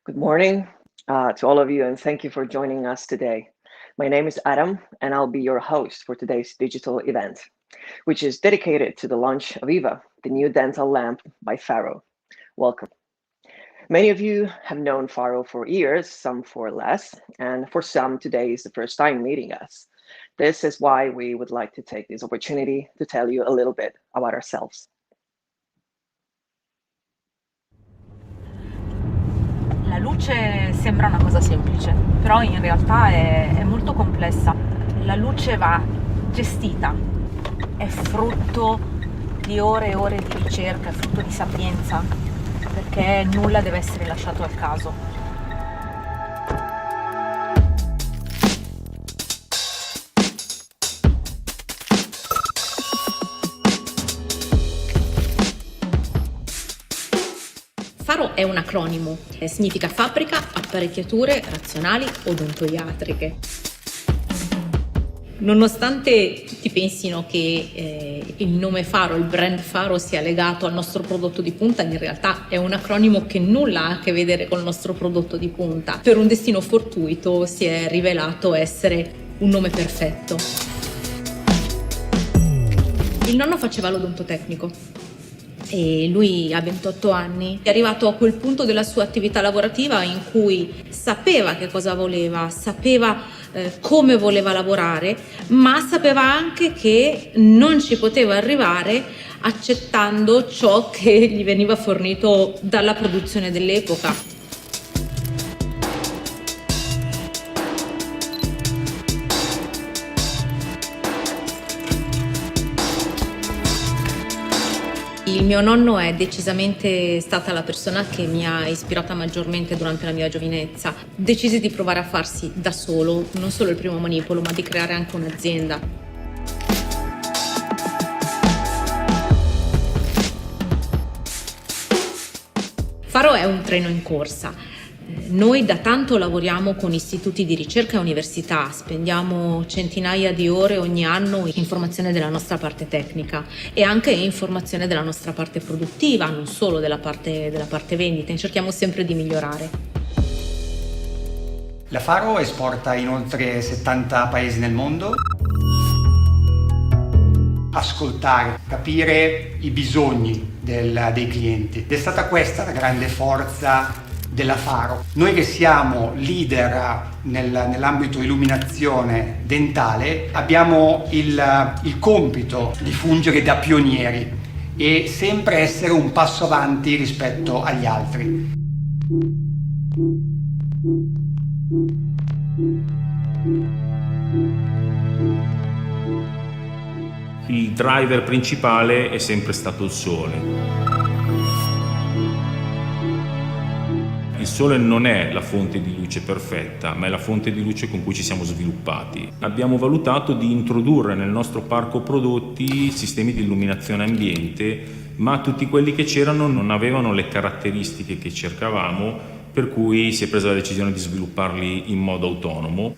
Good morning to all of you, and thank you for joining us today. My name is Adam, and I'll be your host for today's digital event, which is dedicated to the launch of EVA, the new dental lamp by FARO. Welcome. Many of you have known FARO for years, some for less, and for some, today is the first time meeting us. This is why we would like to take this opportunity to tell you a little bit about ourselves. La luce sembra una cosa semplice, però in realtà è molto complessa. La luce va gestita, è frutto di ore e ore di ricerca, è frutto di sapienza, perché nulla deve essere lasciato al caso. FARO è un acronimo, significa fabbrica, apparecchiature razionali odontoiatriche. Nonostante tutti pensino che il nome FARO, il brand FARO sia legato al nostro prodotto di punta, in realtà è un acronimo che nulla ha a che vedere con il nostro prodotto di punta. Per un destino fortuito si è rivelato essere un nome perfetto. Il nonno faceva l'odontotecnico e lui ha 28 anni, è arrivato a quel punto della sua attività lavorativa in cui sapeva che cosa voleva, sapeva come voleva lavorare, ma sapeva anche che non ci poteva arrivare accettando ciò che gli veniva fornito dalla produzione dell'epoca. Il mio nonno è decisamente stata la persona che mi ha ispirata maggiormente durante la mia giovinezza. Decise di provare a farsi da solo, non solo il primo manipolo, ma di creare anche un'azienda. FARO è un treno in corsa. Noi da tanto lavoriamo con istituti di ricerca e università, spendiamo centinaia di ore ogni anno in formazione della nostra parte tecnica e anche in formazione della nostra parte produttiva, non solo della parte vendita, e cerchiamo sempre di migliorare. La FARO esporta in oltre 70 paesi nel mondo. Ascoltare, capire i bisogni dei clienti. Ed è stata questa la grande forza della FARO. Noi che siamo leader nell'ambito illuminazione dentale abbiamo il compito di fungere da pionieri e sempre essere un passo avanti rispetto agli altri. Il driver principale è sempre stato il sole. Il sole non è la fonte di luce perfetta, ma è la fonte di luce con cui ci siamo sviluppati. Abbiamo valutato di introdurre nel nostro parco prodotti sistemi di illuminazione ambiente, ma tutti quelli che c'erano non avevano le caratteristiche che cercavamo, per cui si è presa la decisione di svilupparli in modo autonomo.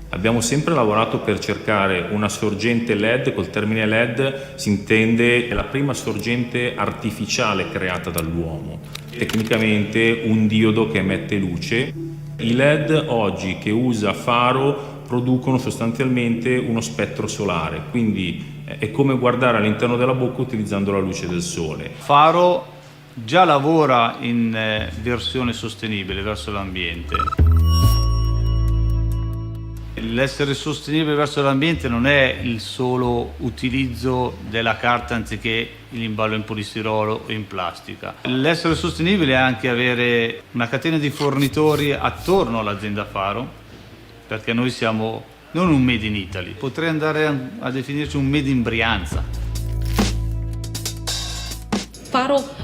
Abbiamo sempre lavorato per cercare una sorgente LED, col termine LED si intende la prima sorgente artificiale creata dall'uomo, tecnicamente un diodo che emette luce. I LED oggi che usa FARO producono sostanzialmente uno spettro solare, quindi è come guardare all'interno della bocca utilizzando la luce del sole. FARO già lavora in versione sostenibile verso l'ambiente. L'essere sostenibile verso l'ambiente non è il solo utilizzo della carta anziché l'imballo in polistirolo o in plastica. L'essere sostenibile è anche avere una catena di fornitori attorno all'azienda FARO, perché noi siamo non un made in Italy, potrei andare a definirci un made in Brianza. FARO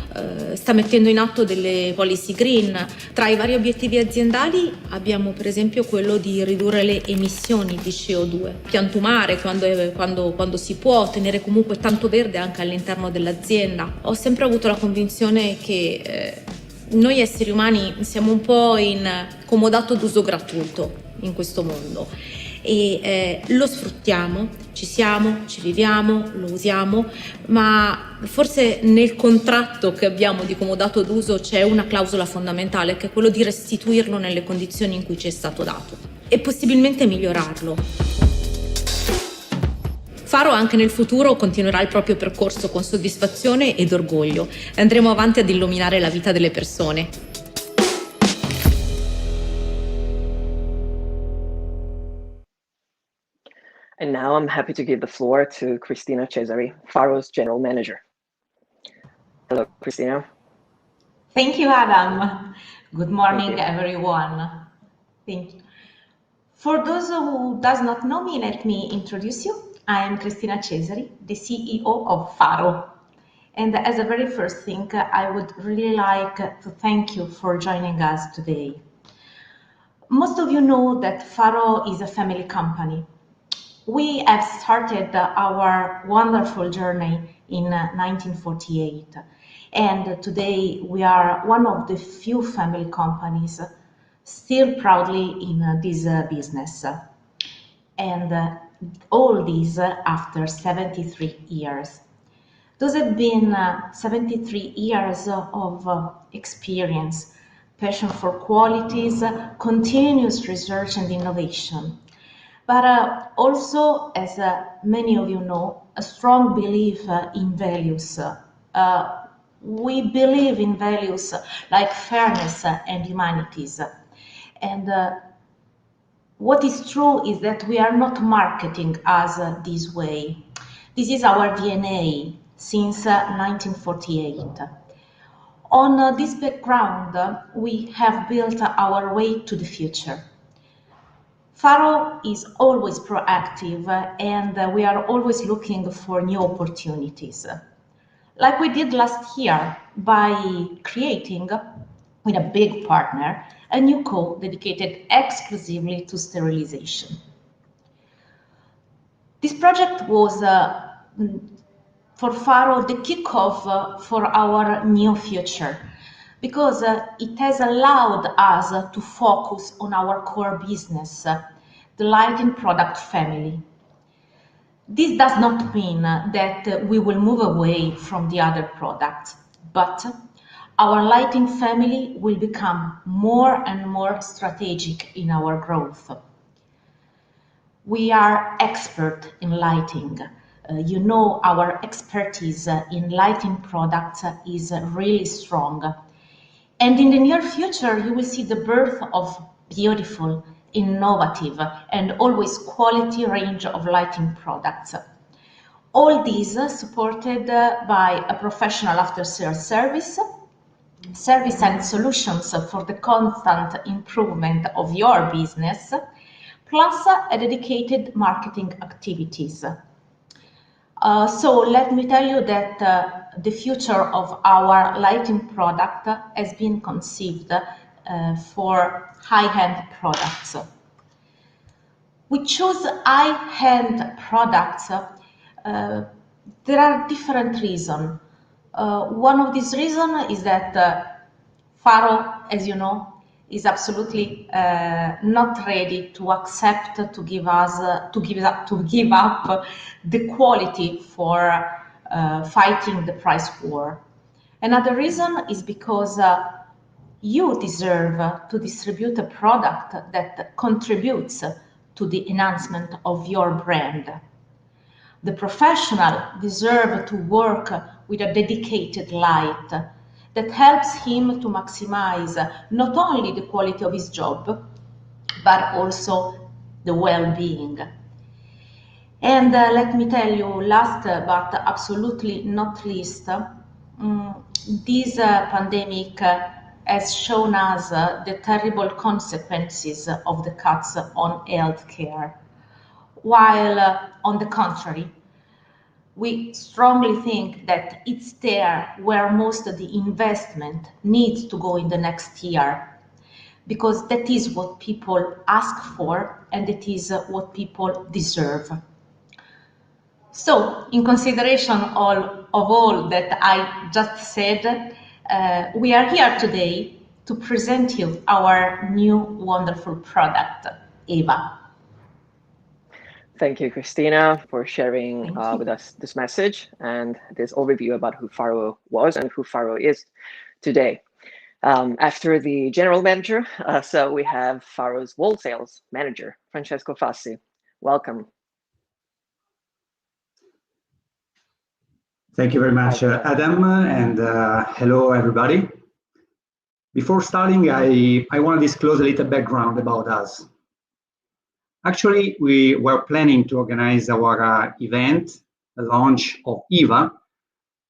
sta mettendo in atto delle policy green. Tra i vari obiettivi aziendali abbiamo per esempio quello di ridurre le emissioni di CO2, piantumare quando si può, tenere comunque tanto verde anche all'interno dell'azienda. Ho sempre avuto la convinzione che noi esseri umani siamo un po' in comodato d'uso gratuito in questo mondo e lo sfruttiamo, ci siamo, ci viviamo, lo usiamo, ma forse nel contratto che abbiamo di comodato d'uso c'è una clausola fondamentale che è quello di restituirlo nelle condizioni in cui ci è stato dato e possibilmente migliorarlo. FARO anche nel futuro continuerà il proprio percorso con soddisfazione ed orgoglio e andremo avanti ad illuminare la vita delle persone. And now I'm happy to give the floor to Cristina Cesari, FARO's General Manager. Hello, Cristina. Thank you, Adam. Good morning, everyone. Thank you. For those who does not know me, let me introduce you. I am Cristina Cesari, the CEO of FARO. And as a very first thing, I would really like to thank you for joining us today. Most of you know that FARO is a family company. We have started our wonderful journey in 1948, and today we are one of the few family companies still proudly in this business. And all these after 73 years. Those have been 73 years of experience, passion for qualities, continuous research and innovation. But also, as many of you know, a strong belief in values. We believe in values like fairness and humanities. And what is true is that we are not marketing us this way. This is our DNA since 1948. On this background, we have built our way to the future. FARO is always proactive and we are always looking for new opportunities. Like we did last year by creating, with a big partner, a new code dedicated exclusively to sterilization. This project was for FARO the kickoff for our new future, because it has allowed us to focus on our core business, the lighting product family. This does not mean that we will move away from the other products, but our lighting family will become more and more strategic in our growth. We are expert in lighting. You know, our expertise in lighting products is really strong. And in the near future, you will see the birth of beautiful, innovative, and always quality range of lighting products. All these supported by a professional after-sales service and solutions for the constant improvement of your business, plus a dedicated marketing activities. So let me tell you that the future of our lighting product has been conceived for high-end products. We choose high-end products. There are different reasons. One of these reasons is that FARO, as you know, is absolutely not ready to accept to give up the quality for fighting the price war. Another reason is because you deserve to distribute a product that contributes to the enhancement of your brand. The professional deserves to work with a dedicated light that helps him to maximize not only the quality of his job, but also the well-being. And let me tell you, last but absolutely not least, this pandemic has shown us the terrible consequences of the cuts on healthcare. While on the contrary, we strongly think that it's there where most of the investment needs to go in the next year, because that is what people ask for and it is what people deserve. So, in consideration of all that I just said, we are here today to present you our new wonderful product, EVA. Thank you, Cristina, for sharing with us this message and this overview about who FARO was and who FARO is today. After the general manager, so we have FARO's world sales manager, Francesco Fassi. Welcome. Thank you very much, Adam, and hello, everybody. Before starting, I want to disclose a little background about us. Actually, we were planning to organize our event, the launch of EVA,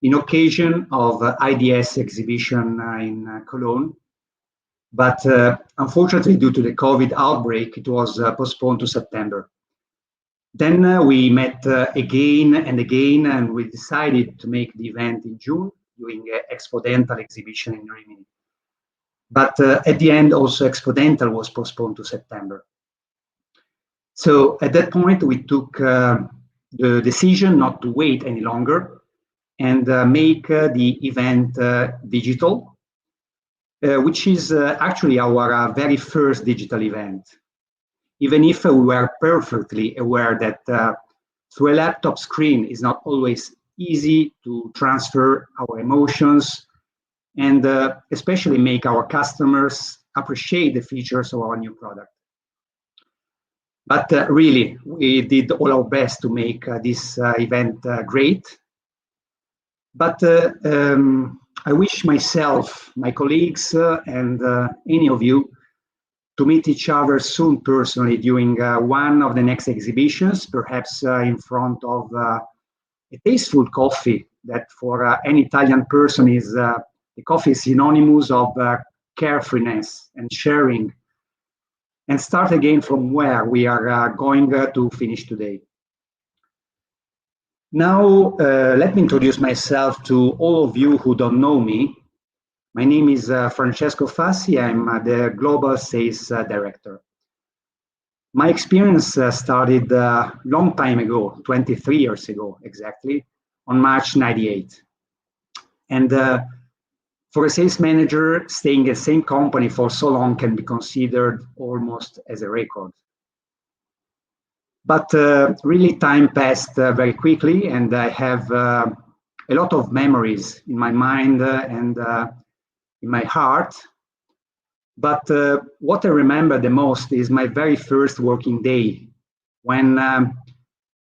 in occasion of IDS exhibition in Cologne. But unfortunately, due to the COVID outbreak, it was postponed to September. Then we met again and again, and we decided to make the event in June during Expo Dental exhibition in Rimini. But at the end, also Expo Dental was postponed to September. So at that point, we took the decision not to wait any longer and make the event digital, which is actually our very first digital event. Even if we were perfectly aware that through a laptop screen is not always easy to transfer our emotions and especially make our customers appreciate the features of our new product. But really, we did all our best to make this event great. But I wish myself, my colleagues, and any of you to meet each other soon personally during one of the next exhibitions, perhaps in front of a tasteful coffee that for any Italian person is the coffee is synonymous of carefreeness and sharing, and start again from where we are going to finish today. Now, let me introduce myself to all of you who don't know me. My name is Francesco Fassi. I'm the Global Sales Director. My experience started a long time ago, 23 years ago exactly, on March 98. And for a sales manager, staying in the same company for so long can be considered almost as a record. But really time passed very quickly, and I have a lot of memories in my mind and in my heart. But what I remember the most is my very first working day when,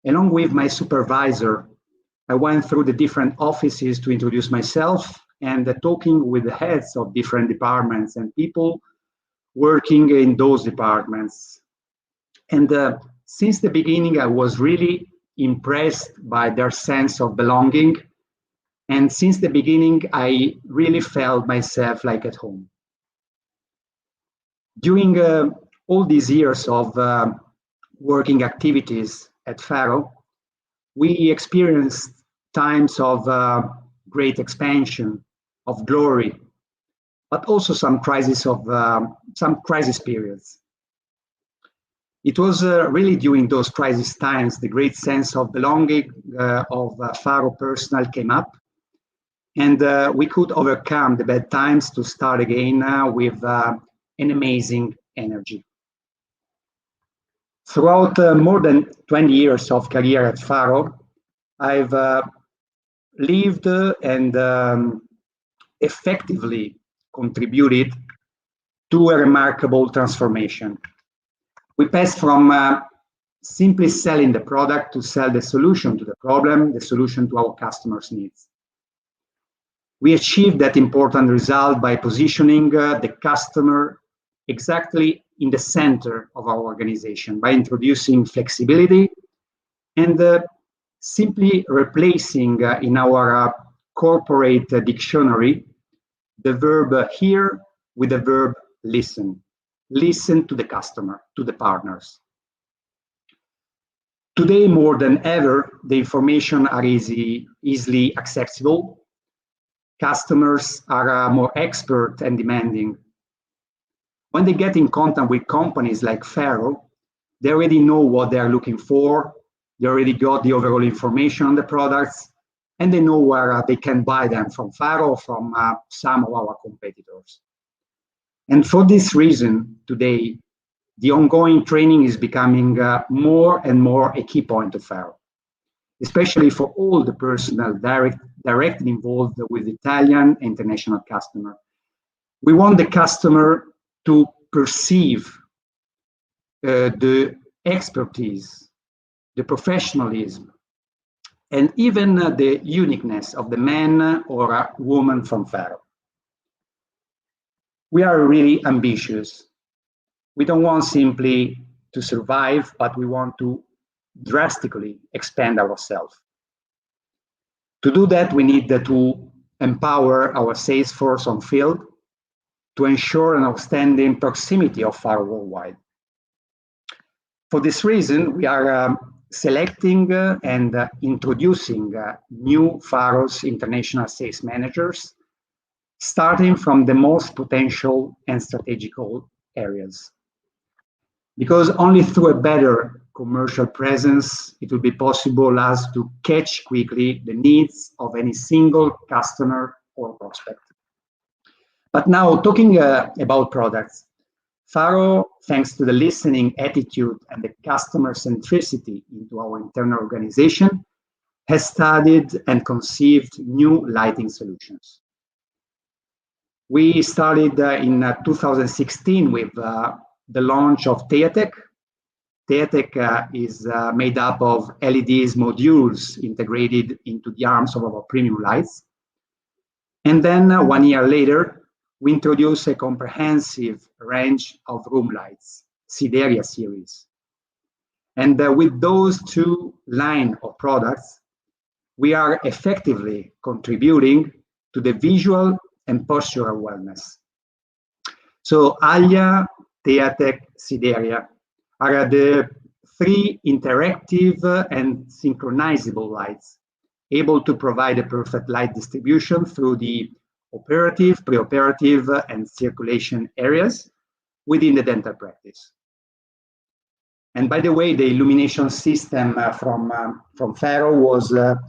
along with my supervisor, I went through the different offices to introduce myself and talking with the heads of different departments and people working in those departments. And since the beginning, I was really impressed by their sense of belonging. And since the beginning, I really felt myself like at home. During all these years of working activities at FARO, we experienced times of great expansion, of glory, but also some crisis periods. It was really during those crisis times the great sense of belonging of FARO personnel came up, and we could overcome the bad times to start again with an amazing energy. Throughout more than 20 years of career at FARO, I've lived and effectively contributed to a remarkable transformation. We passed from simply selling the product to sell the solution to the problem, the solution to our customers' needs. We achieved that important result by positioning the customer exactly in the center of our organization, by introducing flexibility and simply replacing in our corporate dictionary the verb hear with the verb listen. Listen to the customer, to the partners. Today, more than ever, the information are easily accessible. Customers are more expert and demanding. When they get in contact with companies like FARO, they already know what they are looking for. They already got the overall information on the products, and they know where they can buy them from FARO or from some of our competitors. And for this reason, today, the ongoing training is becoming more and more a key point of FARO, especially for all the personnel directly involved with Italian and international customer. We want the customer to perceive the expertise, the professionalism, and even the uniqueness of the man or woman from FARO. We are really ambitious. We don't want simply to survive, but we want to drastically expand ourselves. To do that, we need to empower our sales force on field to ensure an outstanding proximity of FARO worldwide. For this reason, we are selecting and introducing new FARO's international sales managers, starting from the most potential and strategical areas. Because only through a better commercial presence, it will be possible as to catch quickly the needs of any single customer or prospect. But now, talking about products, FARO, thanks to the listening attitude and the customer centricity into our internal organization, has studied and conceived new lighting solutions. We started in 2016 with the launch of Teatec. Teatec is made up of LEDs modules integrated into the arms of our premium lights. And then 1 year later, we introduced a comprehensive range of room lights, Sideria series. And with those two lines of products, we are effectively contributing to the visual and postural wellness. So Alia, Teatec, Sideria are the three interactive and synchronizable lights, able to provide a perfect light distribution through the operative, preoperative, and circulation areas within the dental practice. And by the way, the illumination system from FARO was the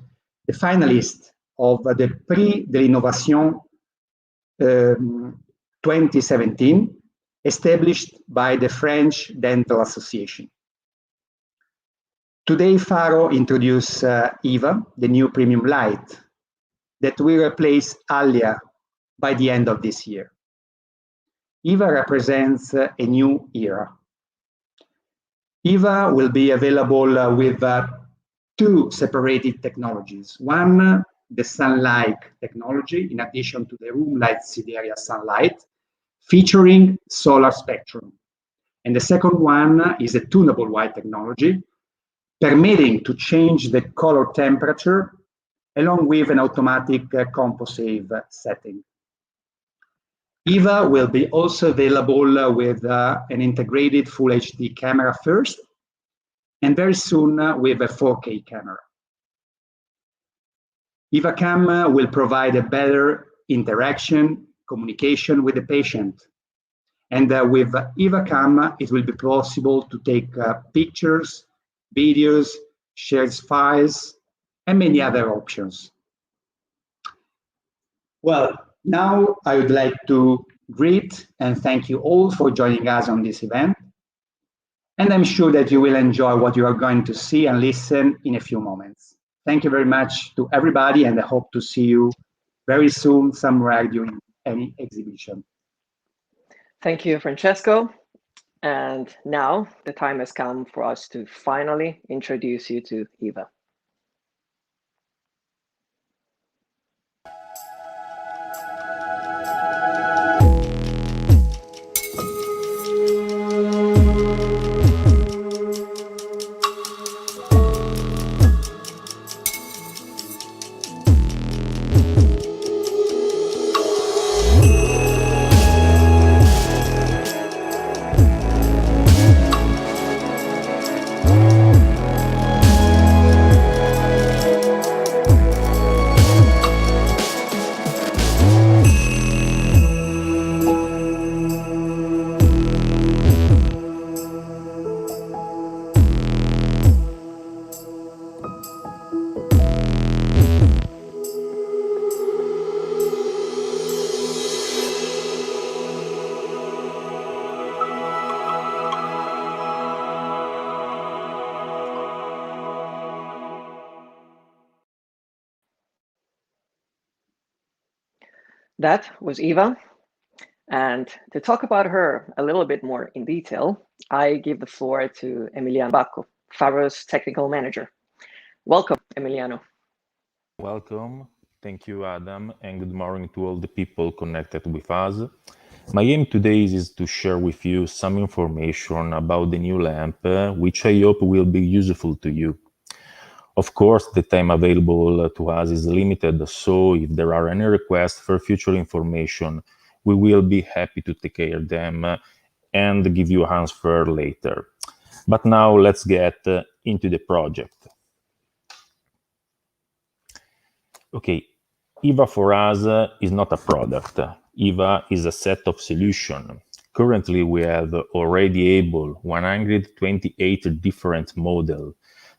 finalist of the Prix de l'Innovation 2017, established by the French Dental Association. Today, FARO introduced EVA, the new premium light, that will replace Alia by the end of this year. EVA represents a new era. EVA will be available with two separated technologies. One, the sunlight technology, in addition to the room light Sideria sunlight, featuring solar spectrum. And the second one is a tunable white technology, permitting to change the color temperature along with an automatic composite setting. EVA will be also available with an integrated Full HD camera first, and very soon with a 4K camera. EVA Cam will provide a better interaction, communication with the patient. And with EVA Cam, it will be possible to take pictures, videos, share files, and many other options. Well, now I would like to greet and thank you all for joining us on this event. And I'm sure that you will enjoy what you are going to see and listen in a few moments. Thank you very much to everybody, and I hope to see you very soon somewhere during any exhibition. Thank you, Francesco. And now the time has come for us to finally introduce you to EVA. That was Eva. And to talk about her a little bit more in detail, I give the floor to Emiliano Bacco, FARO's technical manager. Welcome, Emiliano. Welcome. Thank you, Adam, and good morning to all the people connected with us. My aim today is to share with you some information about the new lamp, which I hope will be useful to you. Of course, the time available to us is limited, so if there are any requests for future information, we will be happy to take care of them and give you an answer later. But now let's get into the project. Okay, EVA for us is not a product. EVA is a set of solutions. Currently, we have already able 128 different models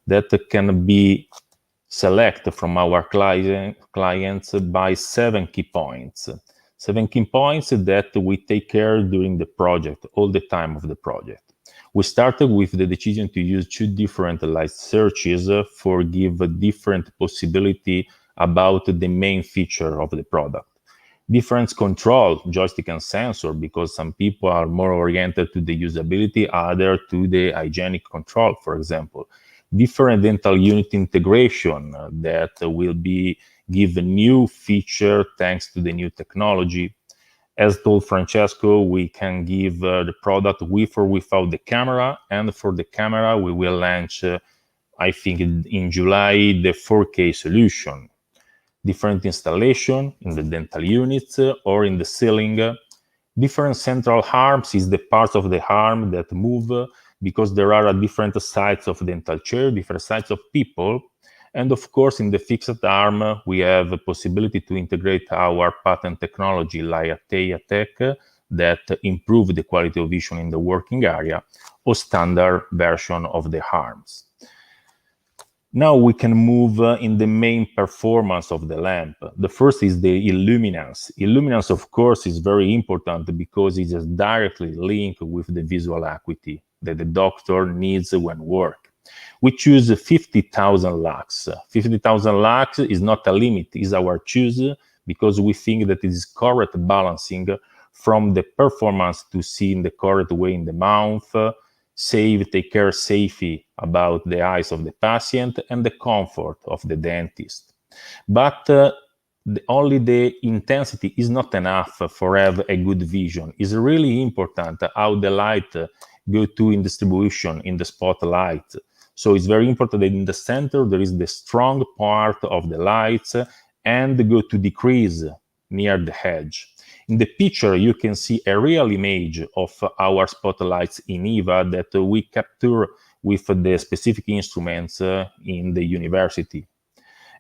that can be selected from our clients by 7 key points. 7 key points that we take care during the project, all the time of the project. We started with the decision to use 2 different light searches for give a different possibility about the main feature of the product. Different control, joystick and sensor, because some people are more oriented to the usability, other to the hygienic control, for example. Different dental unit integration that will be give a new feature thanks to the new technology. As told Francesco, we can give the product with or without the camera, and for the camera we will launch, I think in July, the 4K solution. Different installation in the dental units or in the ceiling. Different central arms is the parts of the arm that move because there are different sides of dental chair, different sides of people. And of course, in the fixed arm, we have a possibility to integrate our patent technology like Teia Tech that improve the quality of vision in the working area, or standard version of the arms. Now we can move in the main performance of the lamp. The first is the Illuminance. Illuminance, of course, is very important because it is directly linked with the visual acuity that the doctor needs when work. We choose 50,000 lux. 50,000 lux is not a limit, is our choose because we think that it is correct balancing from the performance to see in the correct way in the mouth, take care safely about the eyes of the patient and the comfort of the dentist. But only the intensity is not enough for have a good vision. It's really important how the light go to in distribution in the spotlight. So it's very important that in the center there is the strong part of the lights and go to decrease near the edge. In the picture, you can see a real image of our spotlights in EVA that we capture with the specific instruments in the university.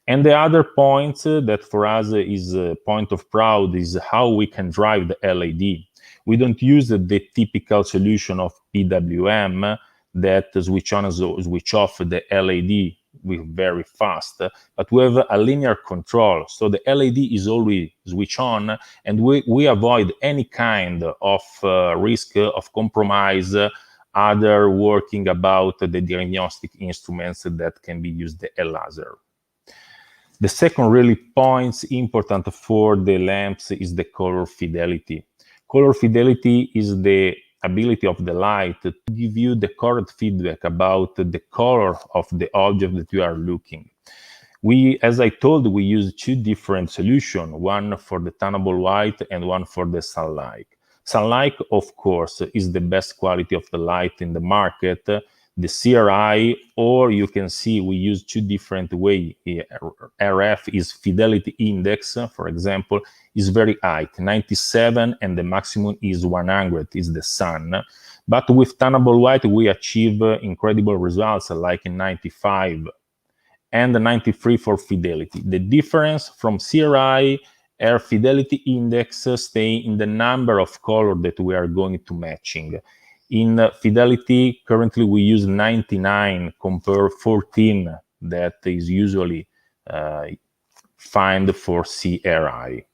And the other point that for us is a point of pride is how we can drive the LED. We don't use the typical solution of PWM that switch on and switch off the LED with very fast, but we have a linear control. So the LED is always switch on, and we avoid any kind of risk of compromise, other working about the diagnostic instruments that can be used the laser. The second really point important for the lamps is the color fidelity. Color fidelity is the ability of the light to give you the correct feedback about the color of the object that you are looking. As I told, we use 2 different solutions, one for the tunable white and one for the sunlight. Sunlight, of course, is the best quality of the light in the market. The CRI, or you can see we use 2 different ways. RF is Fidelity Index, for example, is very high, 97, and the maximum is 100, is the sun. But with tunable white, we achieve incredible results like 95 and 93 for Fidelity. The difference from CRI and Fidelity Index stay in the number of colors that we are going to matching. In Fidelity, currently we use 99 compared 14 that is usually find for CRI.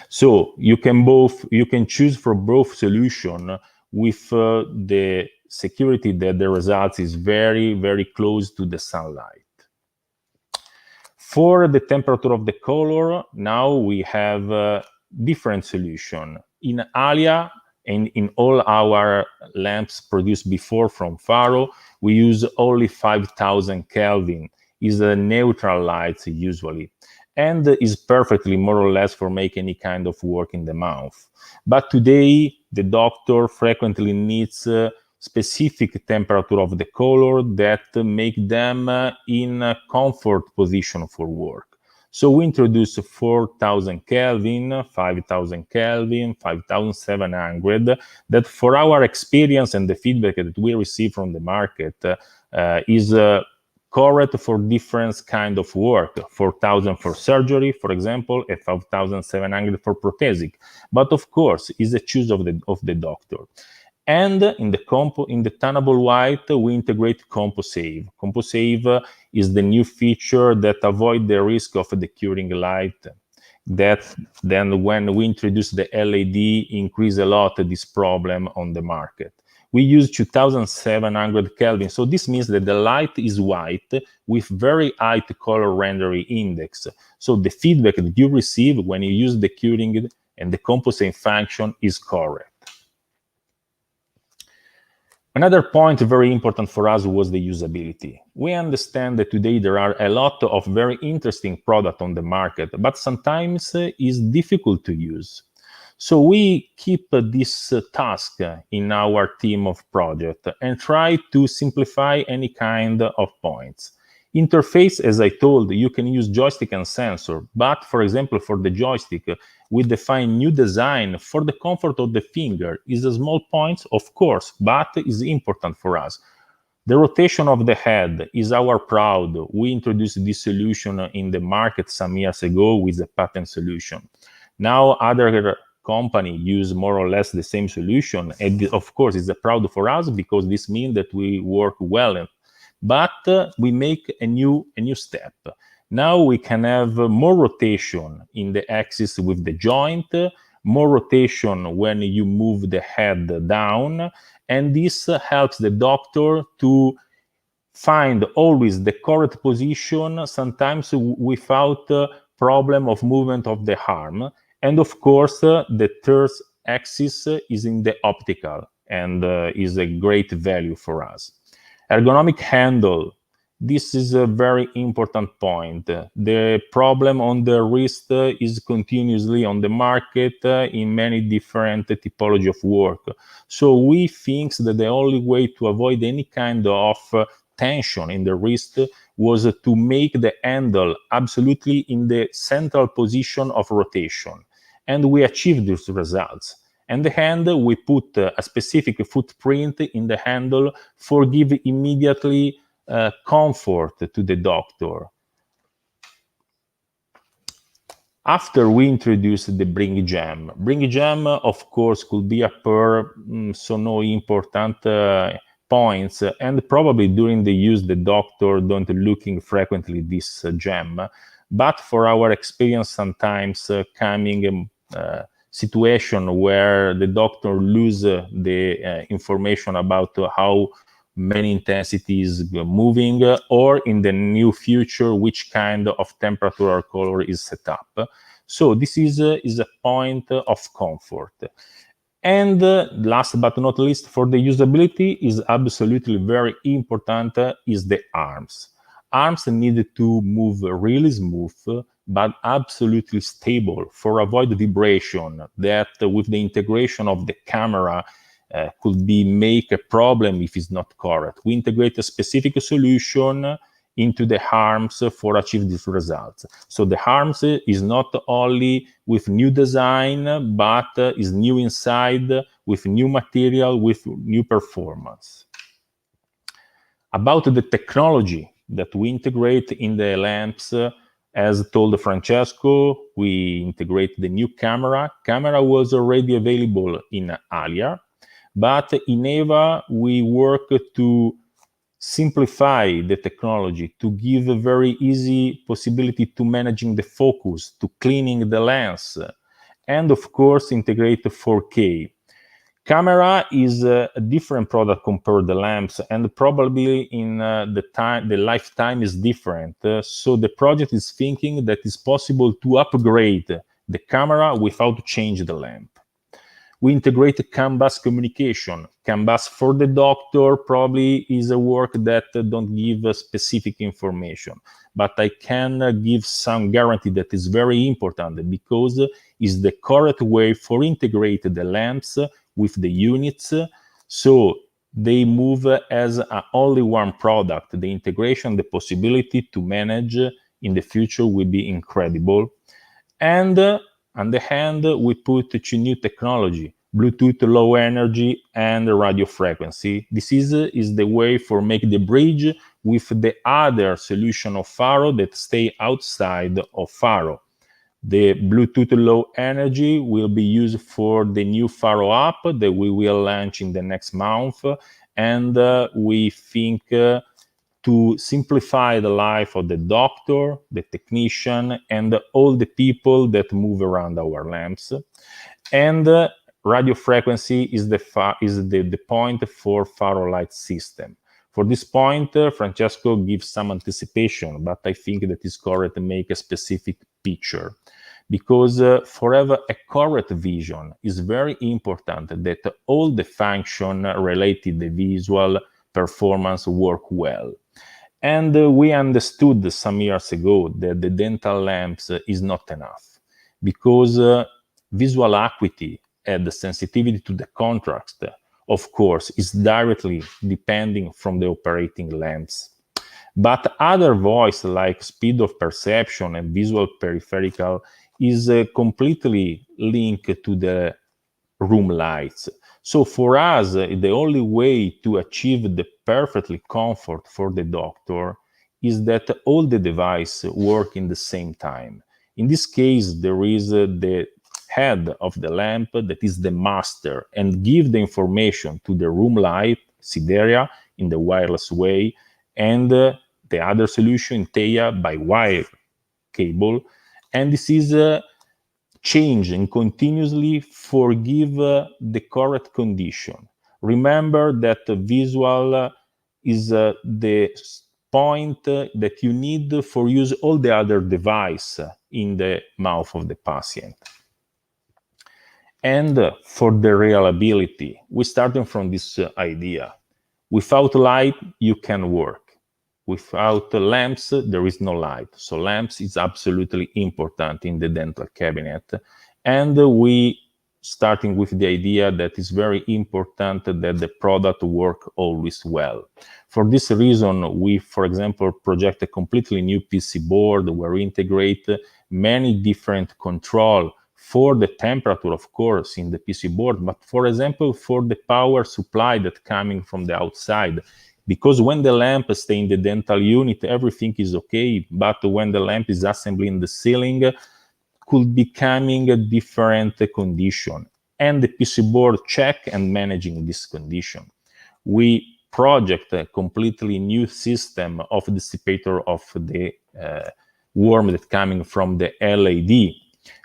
So you can choose for both solution with the security that the result is very, very close to the sunlight. For the temperature of the color, now we have a different solution. In Alia, and in all our lamps produced before from FARO, we use only 5,000 Kelvin. Is a neutral light usually, and is perfectly more or less for make any kind of work in the mouth. But today, the doctor frequently needs specific temperature of the color that make them in a comfort position for work. So we introduced 4,000 Kelvin, 5,000 Kelvin, 5,700, that for our experience and the feedback that we receive from the market is correct for different kind of work. 4,000 for surgery, for example, and 5,700 for prosthetic. But of course, it's a choice of the doctor. And in the tunnable white, we integrate CompoSave. CompoSave is the new feature that avoid the risk of the curing light. That then, when we introduce the LED, increase a lot this problem on the market. We use 2,700 Kelvin, so this means that the light is white with very high color rendering index. So the feedback that you receive when you use the curing and the CompoSave function is correct. Another point very important for us was the usability. We understand that today there are a lot of very interesting products on the market, but sometimes it's difficult to use. So we keep this task in our team of project and try to simplify any kind of points. Interface, as I told, you can use joystick and sensor, but for example, for the joystick, we define new design for the comfort of the finger. Is a small point, of course, but is important for us. The rotation of the head is our proud. We introduced this solution in the market some years ago with a patent solution. Now other companies use more or less the same solution, and of course it's a proud for us because this means that we work well. But we make a new step. Now we can have more rotation in the axis with the joint, more rotation when you move the head down, and this helps the doctor to find always the correct position, sometimes without problem of movement of the arm. And of course, the third axis is in the optical and is a great value for us. Ergonomic handle. This is a very important point. The problem on the wrist is continuously on the market in many different typology of work. So we think that the only way to avoid any kind of tension in the wrist was to make the handle absolutely in the central position of rotation. And we achieved these results. And the hand, we put a specific footprint in the handle for give immediately comfort to the doctor. After we introduced the Bring Jam. Bring Jam, of course, could be a per so no important points, and probably during the use the doctor don't looking frequently this jam. But for our experience, sometimes coming situation where the doctor lose the information about how many intensities moving, or in the new future, which kind of temperature or color is set up. So this is a point of comfort. And last but not least, for the usability is absolutely very important is the arms. Arms need to move really smooth, but absolutely stable for avoid vibration that with the integration of the camera could be make a problem if it's not correct. We integrate a specific solution into the arms for achieve these results. So the arms is not only with new design, but is new inside with new material, with new performance. About the technology that we integrate in the lamps, as told Francesco, we integrate the new camera. Camera was already available in Alia, but in EVA, we work to simplify the technology, to give a very easy possibility to managing the focus, to cleaning the lens, and of course, integrate 4K. Camera is a different product compared to the lamps, and probably in the lifetime is different. So the project is thinking that it's possible to upgrade the camera without change the lamp. We integrate CAN bus communication. CAN bus for the doctor probably is a work that don't give specific information, but I can give some guarantee that is very important because it's the correct way for integrate the lamps with the units, so they move as only one product. The integration, the possibility to manage in the future will be incredible. And on the hand, we put two new technology, Bluetooth low energy and radio frequency. This is the way for make the bridge with the other solution of FARO that stay outside of FARO. The Bluetooth low energy will be used for the new FARO app that we will launch in the next month. And we think to simplify the life of the doctor, the technician, and all the people that move around our lamps. And radio frequency is the point for FARO light system. For this point, Francesco gives some anticipation, but I think that is correct to make a specific picture. Because for have a correct vision, is very important that all the function related to the visual performance work well. And we understood some years ago that the dental lamps is not enough, because visual acuity and the sensitivity to the contrast, of course, is directly depending from the operating lamps. But other voice like speed of perception and visual peripheral is completely linked to the room lights. So for us, the only way to achieve the perfectly comfort for the doctor is that all the devices work in the same time. In this case, there is the head of the lamp that is the master and give the information to the room light, Sideria, in the wireless way, and the other solution, Teia, by wire cable. And this is changing continuously for give the correct condition. Remember that the visual is the point that you need for use all the other device in the mouth of the patient. And for the reliability, we started from this idea. Without light, you can work. Without lamps, there is no light. So lamps is absolutely important in the dental cabinet. And we starting with the idea that it's very important that the product work always well. For this reason, we, for example, project a completely new PC board where we integrate many different control for the temperature, of course, in the PC board, but for example, for the power supply that coming from the outside. Because when the lamp stay in the dental unit, everything is okay. But when the lamp is assembled in the ceiling, could be coming a different condition. And the PC board check and managing this condition. We project a completely new system of dissipator of the worm that coming from the LED.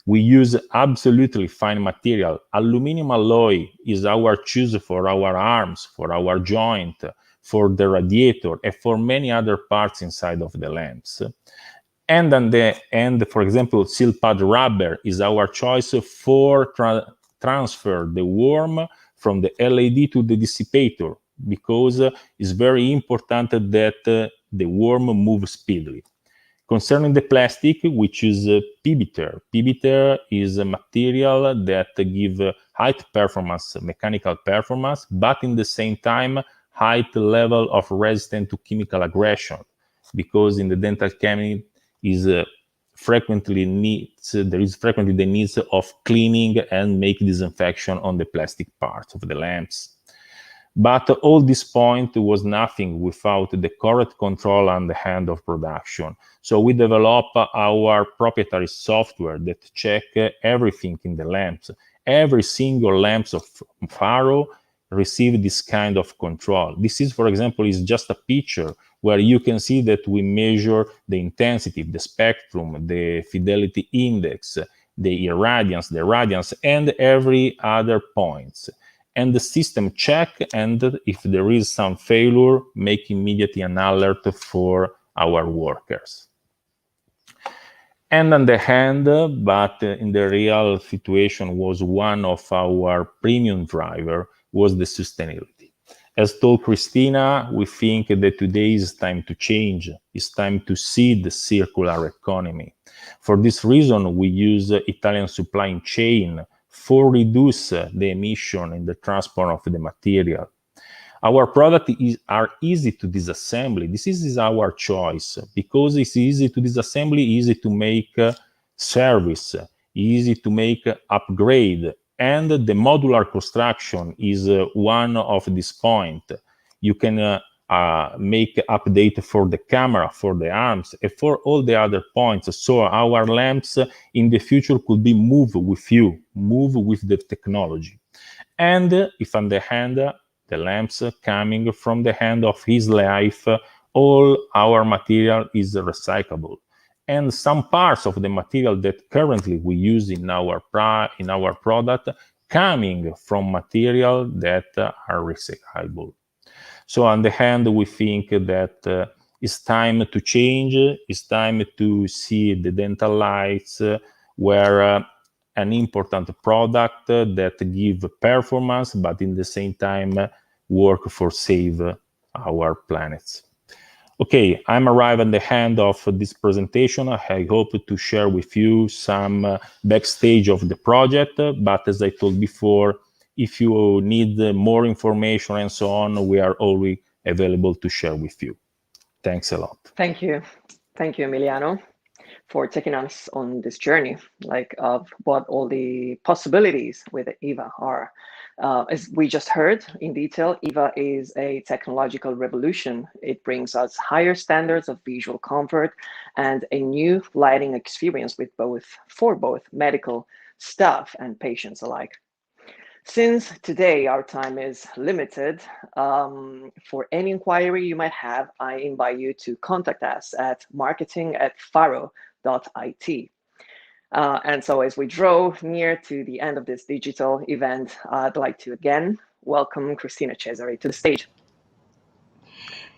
We use absolutely fine material. Aluminum alloy is our choice for our arms, for our joint, for the radiator, and for many other parts inside of the lamps. And on the end, for example, seal pad rubber is our choice for transfer the worm from the LED to the dissipator, because it's very important that the worm moves speedily. Concerning the plastic, we choose PBTER. PBTER is a material that gives high performance, mechanical performance, but in the same time, high level of resistance to chemical aggression, because in the dental cabinet there is frequently the needs of cleaning and make disinfection on the plastic parts of the lamps. But all this point was nothing without the correct control on the hand of production. So we develop our proprietary software that check everything in the lamps. Every single lamps of FARO receive this kind of control. This is, for example, is just a picture where you can see that we measure the intensity, the spectrum, the fidelity index, the irradiance, the radiance, and every other points. And the system check, and if there is some failure, make immediately an alert for our workers. And on the hand, but in the real situation was one of our premium driver was the sustainability. As told Christina, we think that today is time to change. It's time to see the circular economy. For this reason, we use Italian supply chain for reduce the emission in the transport of the material. Our product are easy to disassemble. This is our choice because it's easy to disassemble, easy to make service, easy to make upgrade, and the modular construction is one of these points. You can make update for the camera, for the arms, and for all the other points. So our lamps in the future could be moved with you, move with the technology. And if on the hand, the lamps coming from the hand of his life, all our material is recyclable. And some parts of the material that currently we use in our product coming from material that are recyclable. So on the hand, we think that it's time to change. It's time to see the dental lights where an important product that give performance, but in the same time work for save our planets. Okay, I'm arrived at the end of this presentation. I hope to share with you some backstage of the project, but as I told before, if you need more information and so on, we are always available to share with you. Thanks a lot. Thank you. Thank you, Emiliano, for taking us on this journey, of what all the possibilities with EVA are. As we just heard in detail, EVA is a technological revolution. It brings us higher standards of visual comfort and a new lighting experience for both medical staff and patients alike. Since today our time is limited, for any inquiry you might have, I invite you to contact us at marketing@faro.it. And so as we draw near to the end of this digital event, I'd like to again welcome Cristina Cesari to the stage.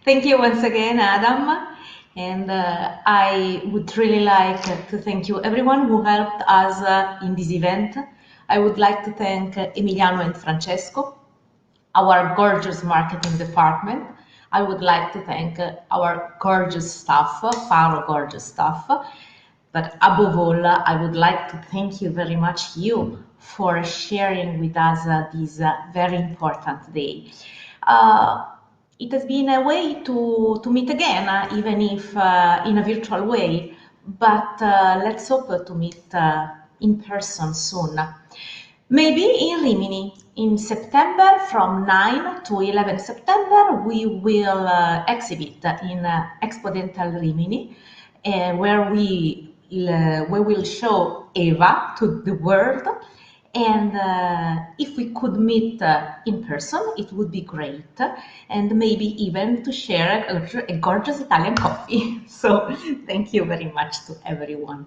Thank you once again, Adam. And I would really like to thank you, everyone who helped us in this event. I would like to thank Emiliano and Francesco, our gorgeous marketing department. I would like to thank our gorgeous staff, FARO gorgeous staff. But above all, I would like to thank you very much, you, for sharing with us this very important day. It has been a way to meet again, even if in a virtual way, but let's hope to meet in person soon. Maybe in Rimini in September, from 9 to 11 September, we will exhibit in Expo Dental Rimini, where we will show EVA to the world. And if we could meet in person, it would be great. And maybe even to share a gorgeous Italian coffee. So thank you very much to everyone.